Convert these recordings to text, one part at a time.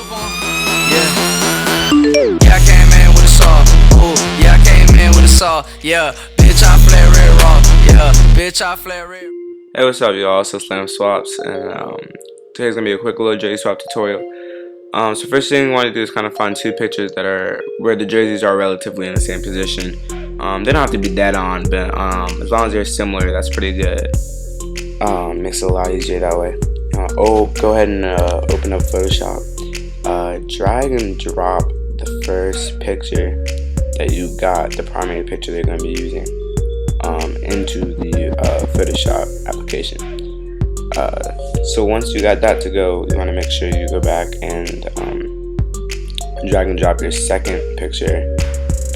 Yeah, I came in with a saw. Ooh, yeah, I came in with a saw. Yeah, bitch, I flare red raw. Yeah, bitch, I flare red. Hey, what's up, y'all? So Slam Swaps, and today's gonna be a quick little jersey swap tutorial. So first thing you want to do is kind of find two pictures that are where the jerseys are relatively in the same position. They don't have to be dead on, but as long as they're similar, that's pretty good. Makes it a lot easier that way. Go ahead and open up Photoshop. Drag and drop the first picture that you got, the primary picture they're going to be using, into the Photoshop application. So once you got that to go, you want to make sure you go back and drag and drop your second picture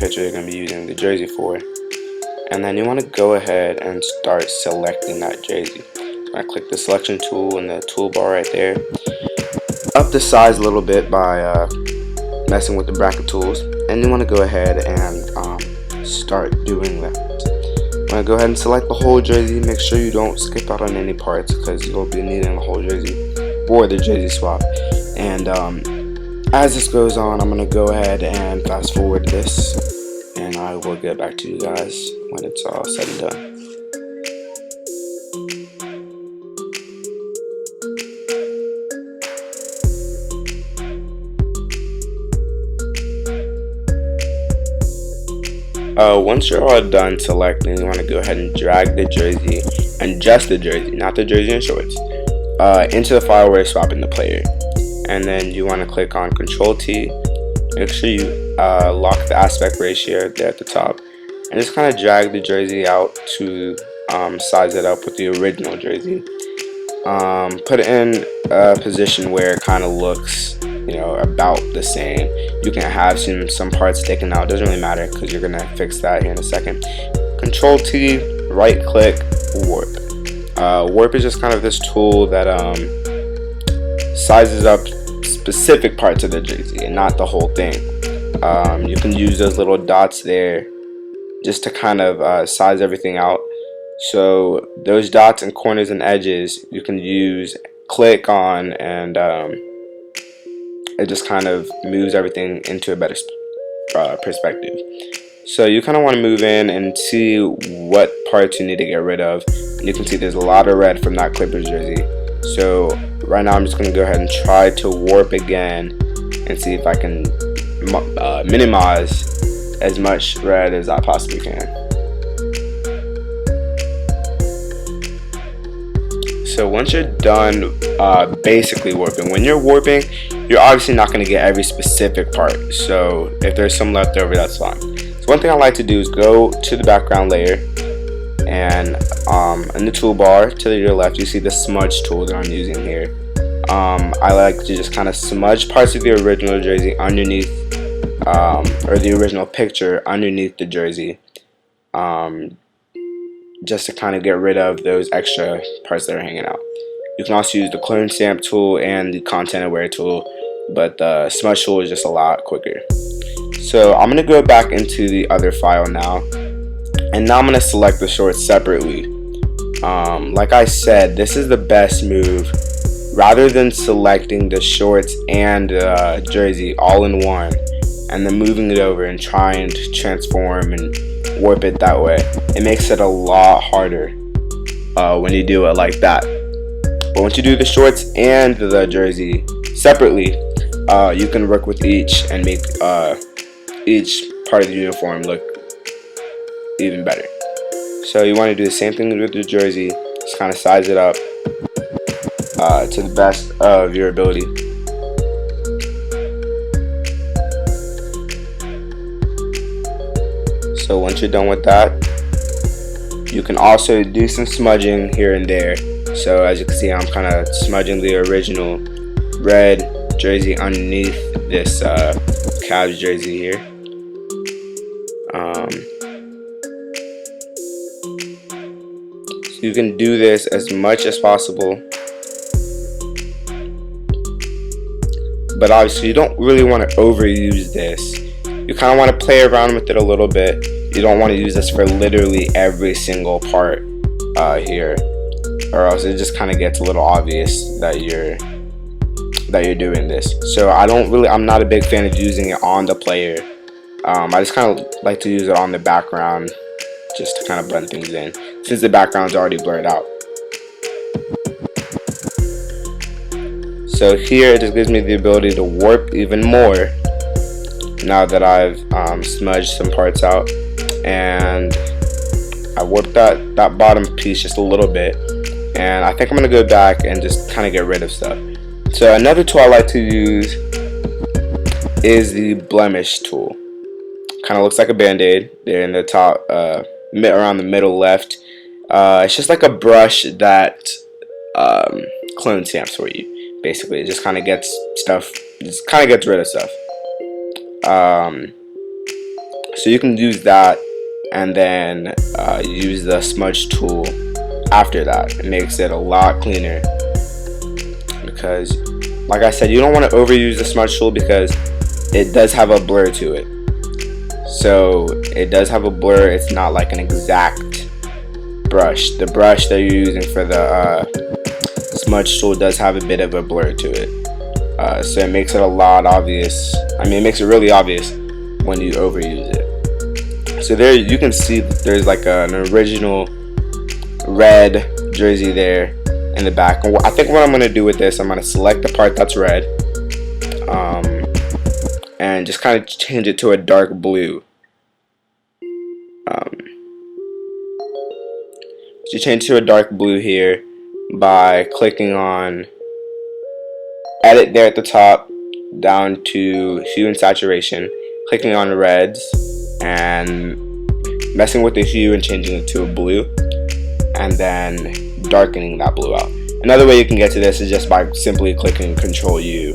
you're going to be using the jersey for, and then you want to go ahead and start selecting that jersey. So I click the selection tool in the toolbar right there, up the size a little bit by messing with the bracket tools, and you want to go ahead and start doing that. I'm going to go ahead and select the whole jersey. Make sure you don't skip out on any parts because you'll be needing the whole jersey for the jersey swap. And as this goes on, I'm going to go ahead and fast forward this, and I will get back to you guys when it's all said and done. Once you're all done selecting, you want to go ahead and drag the jersey, and just the jersey, not the jersey and shorts, into the file where you're swapping the player. And then you want to click on Control T. Make sure you lock the aspect ratio there at the top, and just kind of drag the jersey out to size it up with the original jersey. Put it in a position where it kind of looks, about the same. You can have some parts taken out, doesn't really matter because you're gonna fix that here in a second. Control T, right click, warp. Warp is just kind of this tool that sizes up specific parts of the jersey and not the whole thing. You can use those little dots there just to kind of size everything out. So those dots and corners and edges you can click on, and it just kind of moves everything into a better perspective. So you kind of want to move in and see what parts you need to get rid of. And you can see there's a lot of red from that Clippers jersey. So right now I'm just going to go ahead and try to warp again and see if I can minimize as much red as I possibly can. So once you're done basically warping, when you're warping, you're obviously not going to get every specific part. So if there's some left over, that's fine. So one thing I like to do is go to the background layer, and in the toolbar to your left, you see the smudge tool that I'm using here. I like to just kind of smudge parts of the original jersey underneath, or the original picture underneath the jersey. Just to kind of get rid of those extra parts that are hanging out. You can also use the clone stamp tool and the content aware tool, but the smudge tool is just a lot quicker. So I'm going to go back into the other file now, and now I'm going to select the shorts separately. Like I said, this is the best move. Rather than selecting the shorts and jersey all in one and then moving it over and trying to transform and warp it that way, it makes it a lot harder when you do it like that. But once you do the shorts and the jersey separately, you can work with each and make each part of the uniform look even better. So you want to do the same thing with the jersey, just kind of size it up to the best of your ability. So once you're done with that, you can also do some smudging here and there. So as you can see, I'm kind of smudging the original red jersey underneath this Cavs jersey here. So you can do this as much as possible, but obviously you don't really want to overuse this. You kind of want to play around with it a little bit. You don't want to use this for literally every single part here, or else it just kind of gets a little obvious that you're that you're doing this. So I'm not a big fan of using it on the player. I just kind of like to use it on the background just to kind of blend things in, since the background's already blurred out. So here it just gives me the ability to warp even more now that I've smudged some parts out, and I warped that bottom piece just a little bit, and I think I'm gonna go back and just kind of get rid of stuff. So another tool I like to use is the blemish tool. Kind of looks like a band-aid there in the top, around the middle left. It's just like a brush that clone stamps for you. Basically, it just kind of gets rid of stuff. So you can use that and then use the smudge tool after that. It makes it a lot cleaner, because like I said, you don't want to overuse the smudge tool because it does have a blur to it. So it does have a blur. It's not like an exact brush. The brush that you're using for the smudge tool does have a bit of a blur to it. So it makes it a lot obvious. I mean, it makes it really obvious when you overuse it. So there you can see that there's like an original red jersey there in the back. And I think what I'm going to do with this, I'm going to select the part that's red, and just kind of change it to a dark blue. So you change to a dark blue here by clicking on edit there at the top, down to hue and saturation, clicking on reds and messing with the hue and changing it to a blue, and then darkening that blue out. Another way you can get to this is just by simply clicking Control U.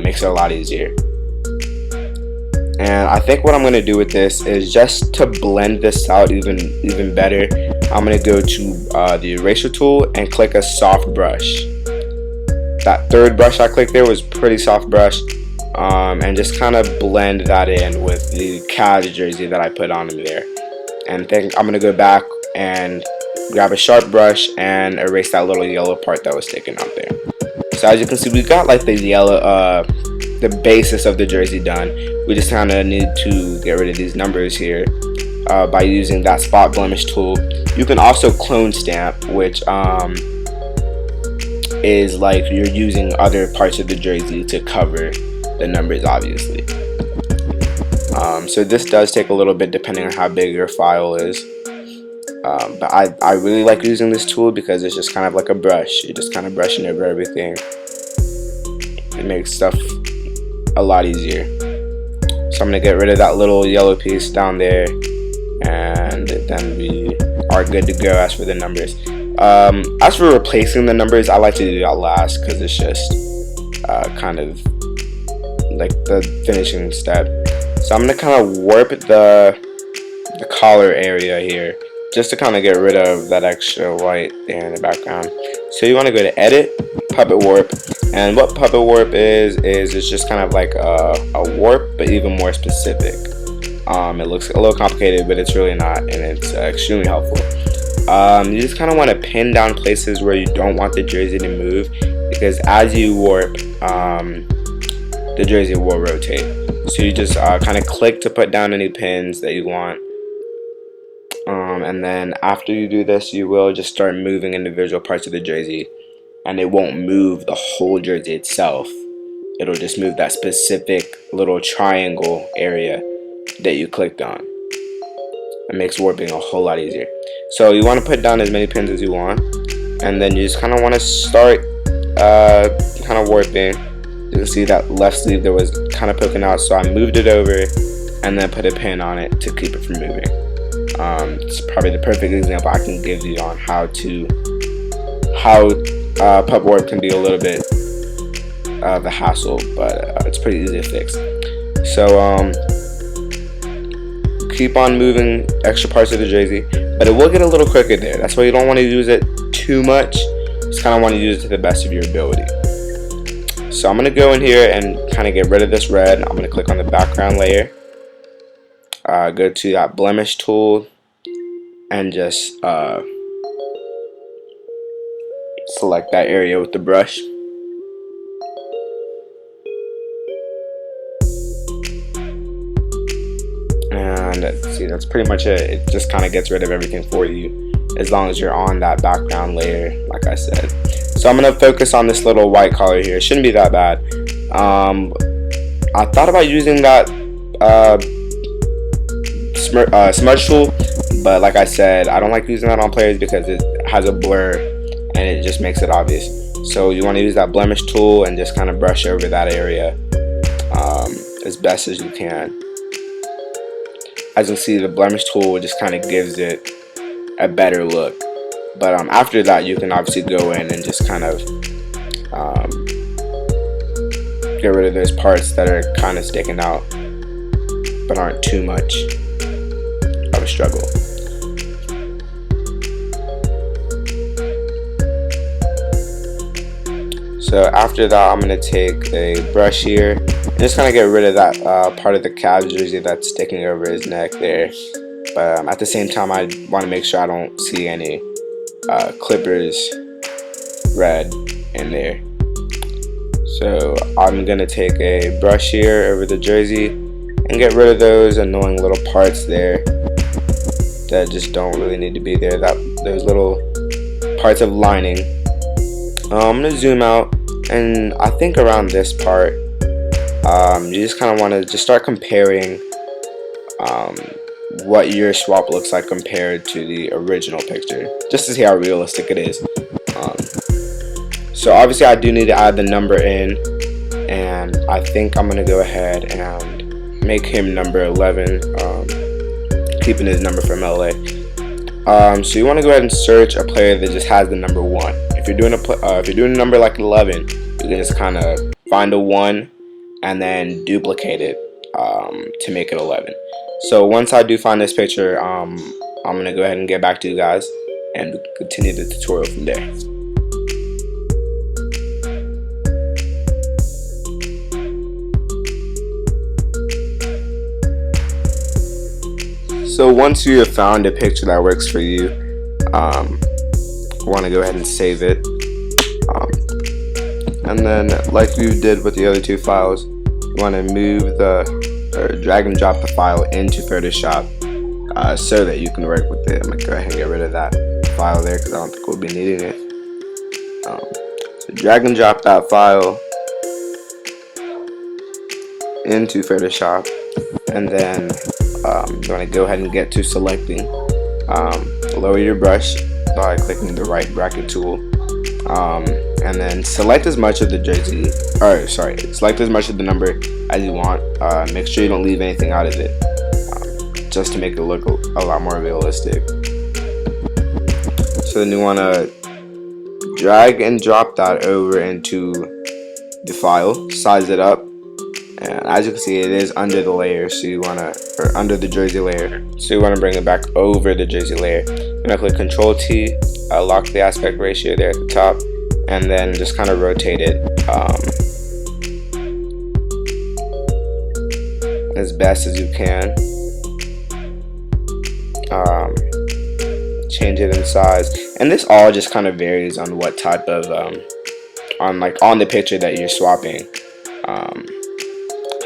Makes it a lot easier. And I think what I'm going to do with this is, just to blend this out even better, I'm going to go to the eraser tool and click a soft brush. That third brush I clicked there was pretty soft brush, and just kind of blend that in with the Cavs jersey that I put on him there. And think I'm going to go back and grab a sharp brush and erase that little yellow part that was sticking out there. So as you can see, we got like the yellow, the basis of the jersey done. We just kind of need to get rid of these numbers here by using that spot blemish tool. You can also clone stamp, which is like you're using other parts of the jersey to cover the numbers, obviously. So this does take a little bit depending on how big your file is. But I really like using this tool because it's just kind of like a brush. You're just kind of brushing over everything. It makes stuff a lot easier. So I'm going to get rid of that little yellow piece down there, and then we are good to go as for the numbers. As for replacing the numbers, I like to do that last because it's just kind of like the finishing step. So I'm going to kind of warp the collar area here, just to kind of get rid of that extra white there in the background. So you want to go to Edit, Puppet Warp, and what Puppet Warp is it's just kind of like a warp, but even more specific. It looks a little complicated, but it's really not, and it's extremely helpful. You just kind of want to pin down places where you don't want the jersey to move, because as you warp, the jersey will rotate. So you just kind of click to put down any pins that you want. And then after you do this, you will just start moving individual parts of the jersey, and it won't move the whole jersey itself. It'll just move that specific little triangle area that you clicked on. It makes warping a whole lot easier. So you want to put down as many pins as you want, and then you just kind of want to start kind of warping. You can see that left sleeve that was kind of poking out, so I moved it over and then put a pin on it to keep it from moving. It's probably the perfect example I can give you on how Puppet Warp can be a little bit of a hassle, but it's pretty easy to fix. So keep on moving extra parts of the jersey, but it will get a little crooked there. That's why you don't want to use it too much. Just kind of want to use it to the best of your ability. So I'm going to go in here and kind of get rid of this red. I'm going to click on the background layer. Go to that blemish tool and just select that area with the brush. And see, that's pretty much it. It just kind of gets rid of everything for you as long as you're on that background layer, like I said. So I'm going to focus on this little white color here. It shouldn't be that bad. I thought about using that smudge tool, but like I said, I don't like using that on players because it has a blur and it just makes it obvious. So you want to use that blemish tool and just kind of brush over that area as best as you can. As you can see, the blemish tool just kind of gives it a better look. But after that, you can obviously go in and just kind of get rid of those parts that are kind of sticking out but aren't too much of a struggle. So after that, I'm going to take a brush here and just kind of get rid of that part of the Cavs jersey that's sticking over his neck there. But at the same time, I want to make sure I don't see any Clippers red in there. So I'm going to take a brush here over the jersey and get rid of those annoying little parts there that just don't really need to be there. Those little parts of lining. I'm going to zoom out, and I think around this part, you just kind of want to just start comparing what your swap looks like compared to the original picture, just to see how realistic it is. So obviously I do need to add the number in, and I think I'm going to go ahead and make him number 11, keeping his number from LA. So you want to go ahead and search a player that just has the number 1. If you're doing a number like 11, you can just kind of find a 1 and then duplicate it to make it 11. So once I do find this picture, I'm going to go ahead and get back to you guys and continue the tutorial from there. So once you have found a picture that works for you, want to go ahead and save it. And then, like you did with the other 2 files, you want to move drag and drop the file into Photoshop so that you can work with it. I'm going to go ahead and get rid of that file there because I don't think we'll be needing it. So drag and drop that file into Photoshop, and then you want to go ahead and get to selecting. Lower your brush by clicking the right bracket tool, and then select as much of the jersey, select as much of the number as you want. Make sure you don't leave anything out of it, just to make it look a lot more realistic. So then you want to drag and drop that over into the file, size it up, and as you can see, it is under the layer, so you want to, or under the jersey layer, so you want to bring it back over the jersey layer. I'm going to click Control T, lock the aspect ratio there at the top, and then just kind of rotate it as best as you can. Change it in size, and this all just kind of varies on what type of on the picture that you're swapping.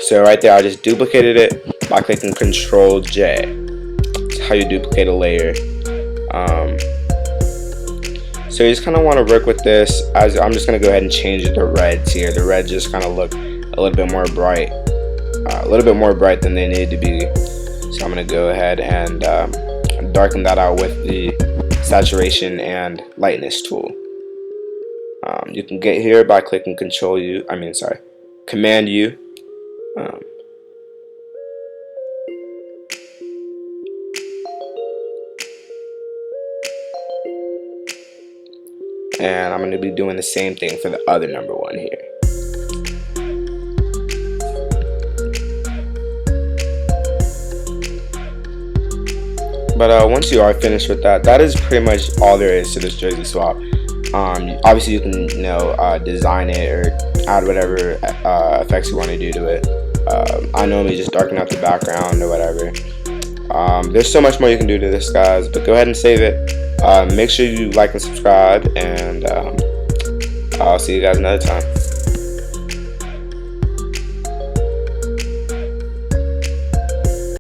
So right there, I just duplicated it by clicking Control J. That's how you duplicate a layer. So you just kind of want to work with this. As I'm just going to go ahead and change the reds here. The reds just kind of look a little bit more bright, than they need to be. So I'm going to go ahead and darken that out with the saturation and lightness tool. You can get here by clicking Command U. And I'm going to be doing the same thing for the other number 1 here. But once you are finished with that, that is pretty much all there is to this jersey swap. Obviously you can design it or add whatever effects you want to do to it. I normally just darken out the background or whatever. There's so much more you can do to this, guys, but go ahead and save it. Make sure you like and subscribe, and I'll see you guys another time.